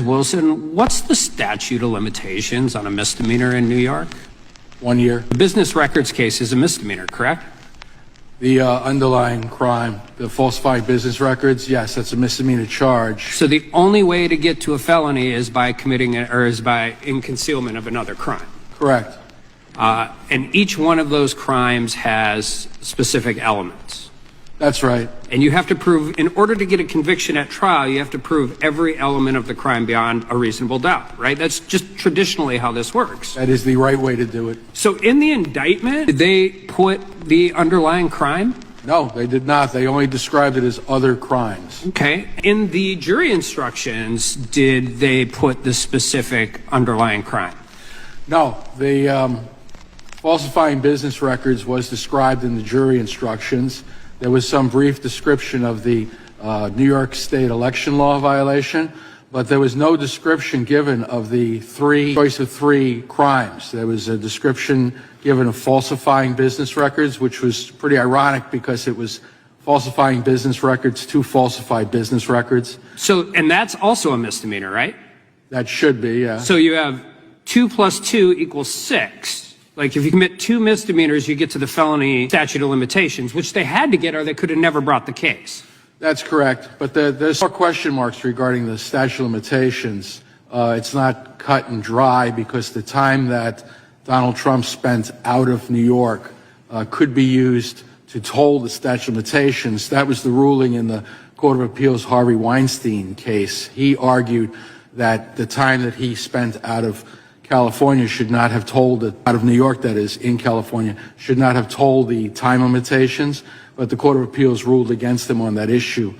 Wilson, what's the statute of limitations on a misdemeanor in New York? 1 year. The business records case is a misdemeanor, correct? The underlying crime, the falsifying business records, yes, that's a misdemeanor charge. So the only way to get to a felony is by committing is by in concealment of another crime. Correct. And each one of those crimes has specific elements. That's right. And you have to prove, in order to get a conviction at trial, you have to prove every element of the crime beyond a reasonable doubt, right? That's just traditionally how this works. That is the right way to do it. So in the indictment, did they put the underlying crime? No, they did not. They only described it as other crimes. Okay. In the jury instructions, did they put the specific underlying crime? No, the falsifying business records was described in the jury instructions. There was some brief description of the New York State election law violation, but there was no description given of the choice of three crimes. There was a description given of falsifying business records, which was pretty ironic because it was falsifying business records to falsify business records. So, and that's also a misdemeanor, right? That should be, yeah. So you have 2 + 2 = 6. Like if you commit 2 misdemeanors, you get to the felony statute of limitations, which they had to get or they could have never brought the case. That's correct. But there's more question marks regarding the statute of limitations. It's not cut and dry because the time that Donald Trump spent out of New York could be used to toll the statute of limitations. That was the ruling in the Court of Appeals Harvey Weinstein case. He argued that the time that he spent out of California should not have told it, out of New York, that is, in California, should not have told the time limitations, but the Court of Appeals ruled against him on that issue.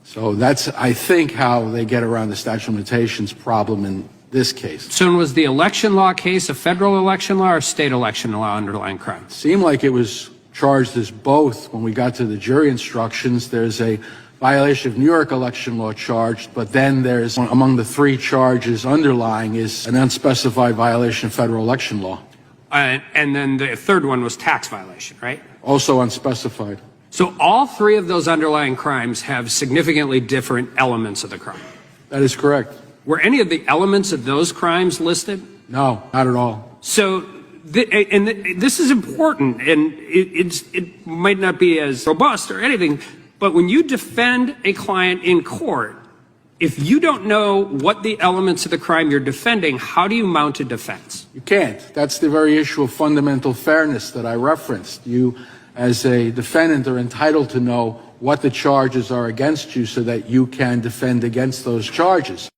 So that's, I think, how they get around the statute of limitations problem in this case. So was the election law case a federal election law or state election law underlying crime? It seemed like it was charged as both. When we got to the jury instructions, there's a violation of New York election law charged, but then there's, among the 3 charges underlying, is an unspecified violation of federal election law. And then the third one was tax violation, right? Also unspecified. So all 3 of those underlying crimes have significantly different elements of the crime. That is correct. Were any of the elements of those crimes listed? No, not at all. So, this is important, and it might not be as robust or anything, but when you defend a client in court, if you don't know what the elements of the crime you're defending, how do you mount a defense? You can't. That's the very issue of fundamental fairness that I referenced. You, as a defendant, are entitled to know what the charges are against you so that you can defend against those charges.